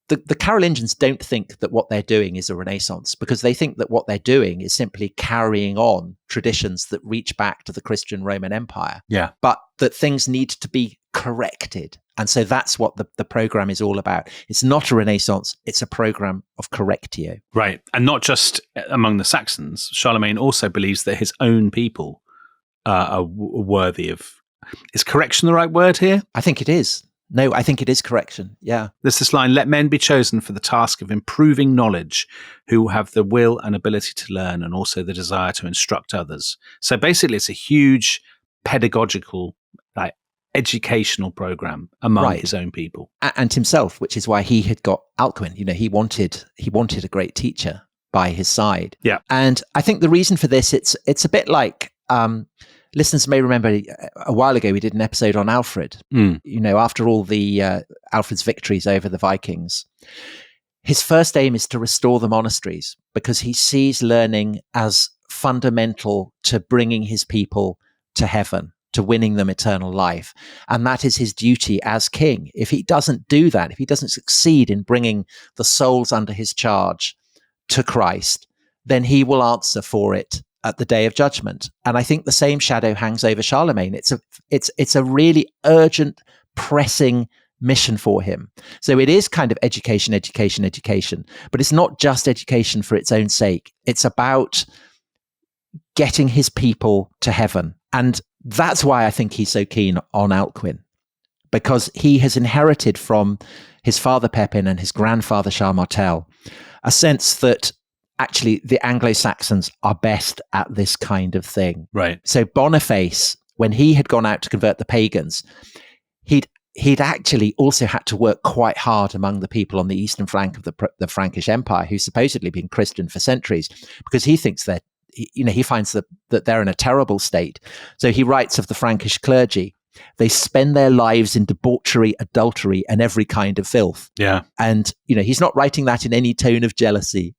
Speaker 2: The Carolingians don't think that what they're doing is a renaissance, because they think that what they're doing is simply carrying on traditions that reach back to the Christian Roman Empire.
Speaker 1: Yeah.
Speaker 2: But that things need to be corrected. And so that's what the program is all about. It's not a renaissance, it's a program of correctio.
Speaker 1: Right. And not just among the Saxons. Charlemagne also believes that his own people are worthy of... Is correction the right word here?
Speaker 2: I think it is. No, I think it is correction. Yeah.
Speaker 1: There's this line, let men be chosen for the task of improving knowledge who have the will and ability to learn and also the desire to instruct others. So basically it's a huge pedagogical, educational program among his own people.
Speaker 2: And himself, which is why he had got Alcuin. He wanted a great teacher by his side.
Speaker 1: Yeah.
Speaker 2: And I think the reason for this, it's a bit like... listeners may remember a while ago we did an episode on Alfred. After all the Alfred's victories over the Vikings, his first aim is to restore the monasteries because he sees learning as fundamental to bringing his people to heaven, to winning them eternal life. And that is his duty as king. If he doesn't do that, if he doesn't succeed in bringing the souls under his charge to Christ, then he will answer for it at the day of judgment. And I think the same shadow hangs over Charlemagne. It's a really urgent, pressing mission for him. So it is kind of education, but it's not just education for its own sake. It's about getting his people to heaven. And that's why I think he's so keen on Alcuin, because he has inherited from his father Pepin and his grandfather Charles Martel a sense that actually the Anglo-Saxons are best at this kind of thing.
Speaker 1: Right.
Speaker 2: So Boniface, when he had gone out to convert the pagans, he'd actually also had to work quite hard among the people on the eastern flank of the Frankish Empire, who's supposedly been Christian for centuries, because he thinks he finds that they're in a terrible state. So he writes of the Frankish clergy. They spend their lives in debauchery, adultery, and every kind of filth.
Speaker 1: Yeah.
Speaker 2: And, he's not writing that in any tone of jealousy.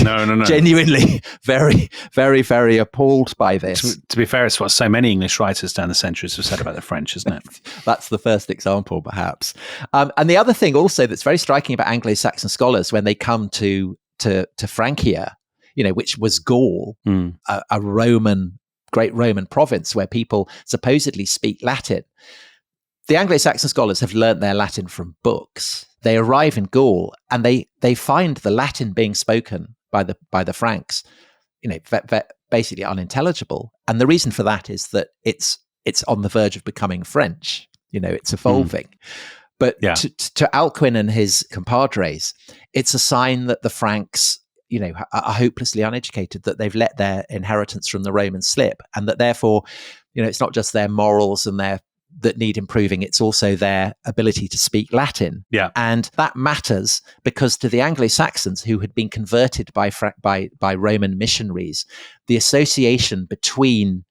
Speaker 1: No.
Speaker 2: Genuinely very, very, very appalled by this.
Speaker 1: To be fair, it's what so many English writers down the centuries have said about the French, isn't it?
Speaker 2: That's the first example, perhaps. And the other thing also that's very striking about Anglo-Saxon scholars when they come to Francia, which was Gaul, a great Roman province where people supposedly speak Latin. The Anglo-Saxon scholars have learnt their Latin from books. They arrive in Gaul and they find the Latin being spoken by the Franks, basically unintelligible. And the reason for that is that it's on the verge of becoming French. It's evolving. But to Alcuin and his compadres, it's a sign that the Franks, are hopelessly uneducated, that they've let their inheritance from the Romans slip, and that therefore, it's not just their morals and that need improving, it's also their ability to speak Latin.
Speaker 1: Yeah.
Speaker 2: And that matters because to the Anglo-Saxons who had been converted by Roman missionaries, the association between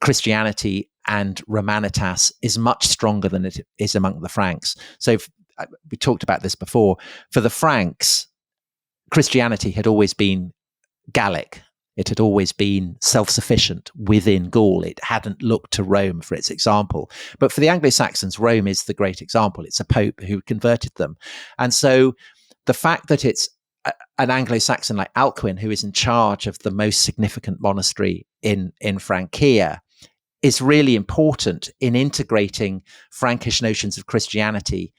Speaker 2: Christianity and Romanitas is much stronger than it is among the Franks. So we talked about this before. For the Franks, Christianity had always been Gallic. It had always been self-sufficient within Gaul. It hadn't looked to Rome for its example. But for the Anglo-Saxons, Rome is the great example. It's a pope who converted them. And so the fact that it's an Anglo-Saxon like Alcuin who is in charge of the most significant monastery in Francia is really important in integrating Frankish notions of Christianity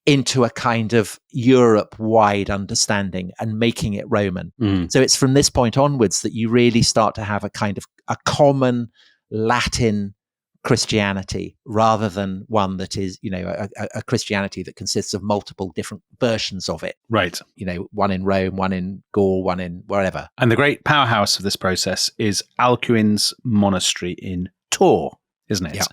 Speaker 2: into a kind of Europe-wide understanding and making it Roman. So it's from this point onwards that you really start to have a kind of a common Latin Christianity rather than one that is, a Christianity that consists of multiple different versions of it.
Speaker 1: Right.
Speaker 2: One in Rome, one in Gaul, one in wherever.
Speaker 1: And the great powerhouse of this process is Alcuin's monastery in Tours, isn't it?
Speaker 2: Yeah.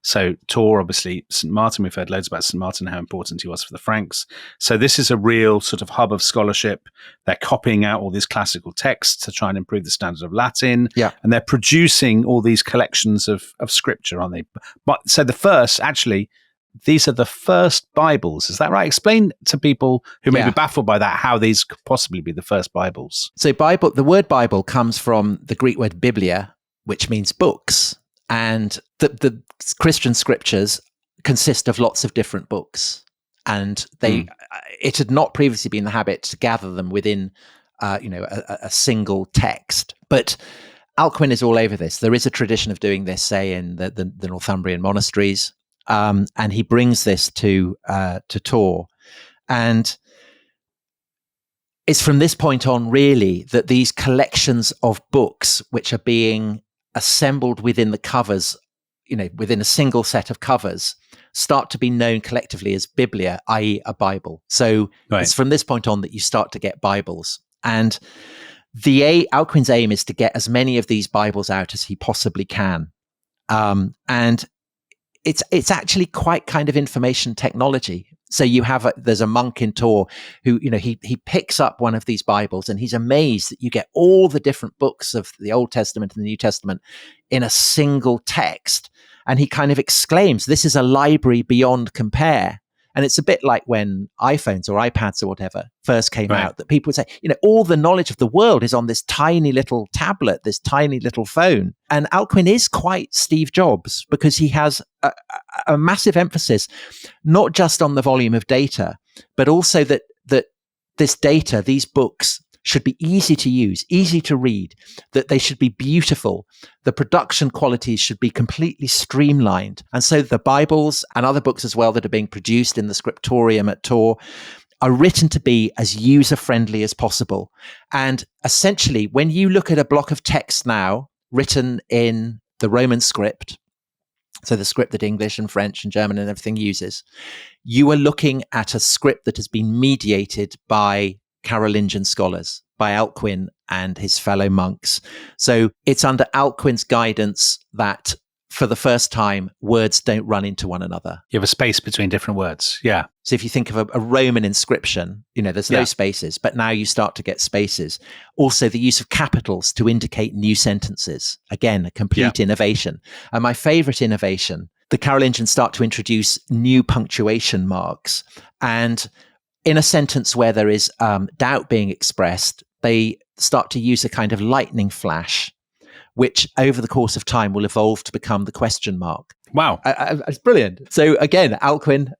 Speaker 1: So Tours, obviously, St. Martin, we've heard loads about St. Martin, how important he was for the Franks. So this is a real sort of hub of scholarship. They're copying out all these classical texts to try and improve the standard of Latin.
Speaker 2: Yeah.
Speaker 1: And they're producing all these collections of scripture, aren't they? But so these are the first Bibles. Is that right? Explain to people who may be baffled by that how these could possibly be the first Bibles.
Speaker 2: So the word Bible comes from the Greek word biblia, which means books. And the Christian scriptures consist of lots of different books, and it had not previously been the habit to gather them within, a single text. But Alcuin is all over this. There is a tradition of doing this, say in the Northumbrian monasteries, and he brings this to Tours, and it's from this point on really that these collections of books, which are being assembled within the covers, within a single set of covers, start to be known collectively as biblia, i.e. a Bible. So It's from this point on that you start to get Bibles. And Alcuin's aim is to get as many of these Bibles out as he possibly can. And it's actually quite kind of information technology. So there's a monk in Tours who, he picks up one of these Bibles and he's amazed that you get all the different books of the Old Testament and the New Testament in a single text. And he kind of exclaims, this is a library beyond compare. And it's a bit like when iPhones or iPads or whatever first came out, that people would say, all the knowledge of the world is on this tiny little tablet, this tiny little phone. And Alcuin is quite Steve Jobs because he has a massive emphasis, not just on the volume of data, but also that this data, these books, should be easy to use, easy to read, that they should be beautiful. The production qualities should be completely streamlined. And so the Bibles and other books as well that are being produced in the scriptorium at Tours are written to be as user-friendly as possible. And essentially, when you look at a block of text now written in the Roman script, so the script that English and French and German and everything uses, you are looking at a script that has been mediated by Carolingian scholars, by Alcuin and his fellow monks. So it's under Alcuin's guidance that for the first time, words don't run into one another.
Speaker 1: You have a space between different words. Yeah.
Speaker 2: So if you think of a Roman inscription, there's no spaces, but now you start to get spaces. Also, the use of capitals to indicate new sentences. Again, a complete innovation. And my favorite innovation, the Carolingians start to introduce new punctuation marks. And in a sentence where there is doubt being expressed, they start to use a kind of lightning flash, which over the course of time will evolve to become the question mark.
Speaker 1: Wow.
Speaker 2: It's brilliant. So again, Alcuin,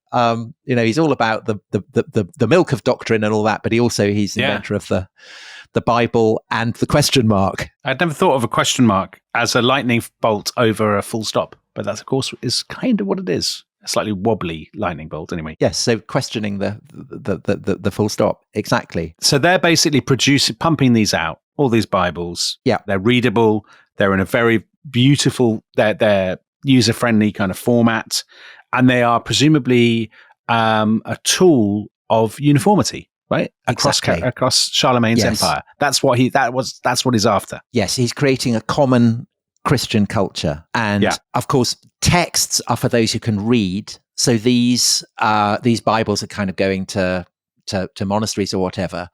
Speaker 2: he's all about the milk of doctrine and all that, but he's the inventor of the Bible and the question mark.
Speaker 1: I'd never thought of a question mark as a lightning bolt over a full stop, but that, of course, is kind of what it is. A slightly wobbly lightning bolt, anyway.
Speaker 2: Yes, so questioning the full stop. Exactly.
Speaker 1: So they're basically pumping these out, all these Bibles.
Speaker 2: Yeah.
Speaker 1: They're readable. They're in a very beautiful, they're user-friendly kind of format. And they are presumably a tool of uniformity, right? Across Charlemagne's empire. That's what he's after.
Speaker 2: Yes, he's creating a common Christian culture. And of course, texts are for those who can read. So these Bibles are kind of going to monasteries or whatever.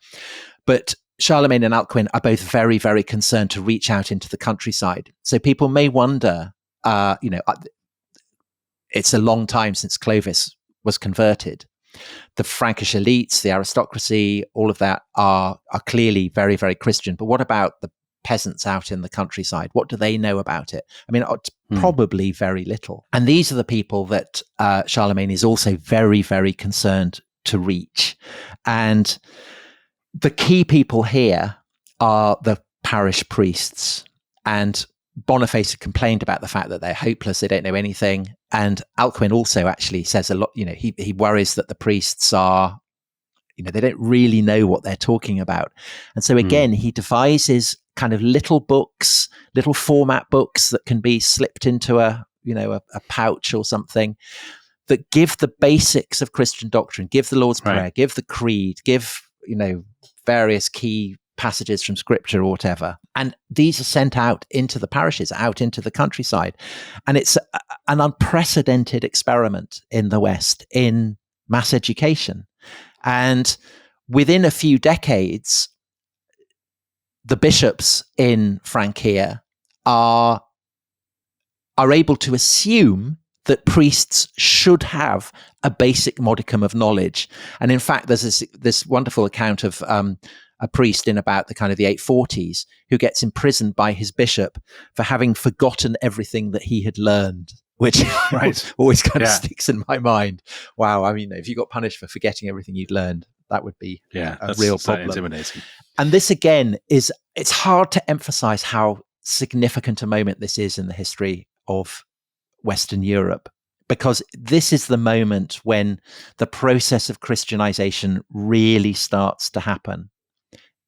Speaker 2: But Charlemagne and Alcuin are both very, very concerned to reach out into the countryside. So people may wonder, it's a long time since Clovis was converted. The Frankish elites, the aristocracy, all of that are clearly very, very Christian. But what about the peasants out in the countryside? What do they know about it? I mean, probably very little. And these are the people that Charlemagne is also very, very concerned to reach. And the key people here are the parish priests. And Boniface complained about the fact that they're hopeless, they don't know anything. And Alcuin also actually says a lot, he worries that the priests are, they don't really know what they're talking about. And so again, he devises kind of little books, little format books that can be slipped into a pouch or something that give the basics of Christian doctrine, give the Lord's Prayer, give the Creed, give, various key passages from scripture or whatever. And these are sent out into the parishes, out into the countryside. And it's an unprecedented experiment in the West in mass education. And within a few decades, the bishops in Francia are able to assume that priests should have a basic modicum of knowledge. And in fact, there's this wonderful account of a priest in about the kind of the 840s who gets imprisoned by his bishop for having forgotten everything that he had learned, which always kind of sticks in my mind. Wow. I mean, if you got punished for forgetting everything you'd learned, that would be a real problem.
Speaker 1: Intimidating.
Speaker 2: And this again it's hard to emphasize how significant a moment this is in the history of Western Europe, because this is the moment when the process of Christianization really starts to happen.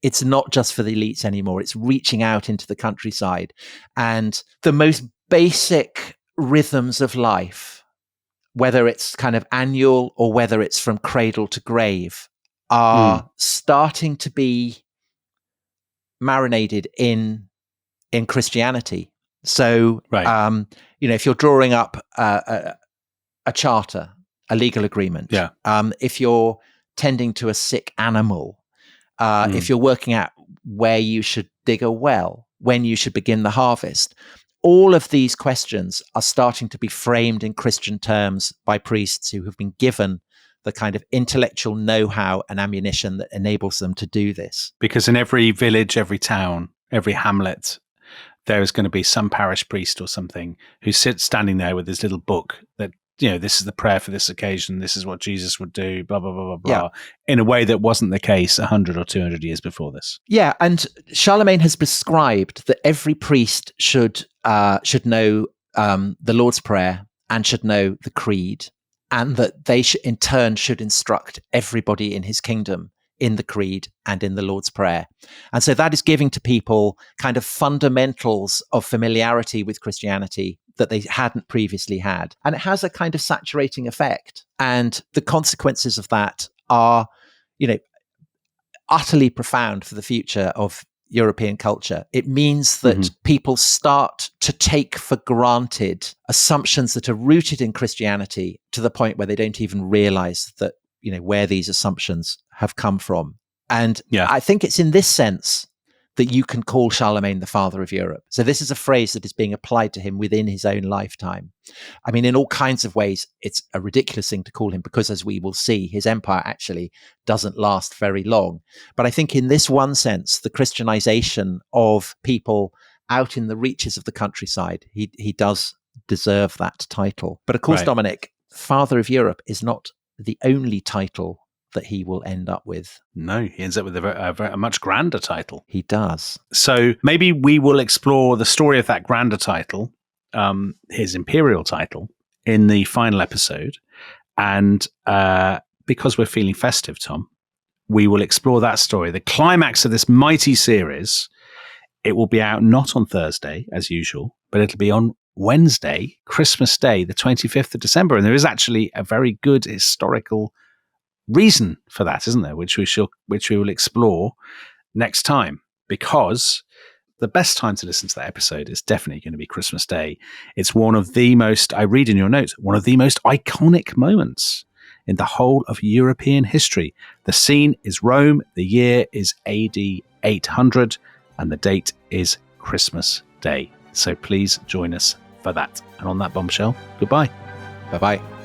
Speaker 2: It's not just for the elites anymore. It's reaching out into the countryside, and the most basic rhythms of life, whether it's kind of annual or whether it's from cradle to grave, are starting to be marinated in Christianity. So, if you're drawing up a charter, a legal agreement, if you're tending to a sick animal, if you're working out where you should dig a well, when you should begin the harvest, all of these questions are starting to be framed in Christian terms by priests who have been given the kind of intellectual know-how and ammunition that enables them to do this.
Speaker 1: Because in every village, every town, every hamlet, there is going to be some parish priest or something who sits standing there with his little book that, this is the prayer for this occasion. This is what Jesus would do, blah, blah, blah, blah, blah, in a way that wasn't the case 100 or 200 years before this.
Speaker 2: Yeah. And Charlemagne has prescribed that every priest should know the Lord's Prayer and should know the Creed, and that they in turn should instruct everybody in his kingdom in the Creed and in the Lord's Prayer. And so that is giving to people kind of fundamentals of familiarity with Christianity that they hadn't previously had. And it has a kind of saturating effect. And the consequences of that are, utterly profound for the future of European culture. It means that people start to take for granted assumptions that are rooted in Christianity to the point where they don't even realize that, where these assumptions have come from. And I think it's in this sense that you can call Charlemagne the father of Europe. So this is a phrase that is being applied to him within his own lifetime. I mean, in all kinds of ways, it's a ridiculous thing to call him because, as we will see, his empire actually doesn't last very long. But I think in this one sense, the Christianization of people out in the reaches of the countryside, he does deserve that title. But of course, Dominic, father of Europe is not the only title that he will end up with.
Speaker 1: No, he ends up with a much grander title.
Speaker 2: He does.
Speaker 1: So maybe we will explore the story of that grander title, his imperial title, in the final episode. And because we're feeling festive, Tom, we will explore that story, the climax of this mighty series. It will be out not on Thursday, as usual, but it'll be on Wednesday, Christmas Day, the 25th of December. And there is actually a very good historical reason for that, isn't there? Which we will explore next time, because the best time to listen to that episode is definitely going to be Christmas Day. It's one of the most, I read in your notes, one of the most iconic moments in the whole of European history. The scene is Rome, the year is AD 800, and the date is Christmas Day. So please join us for that. And on that bombshell, goodbye.
Speaker 2: Bye-bye.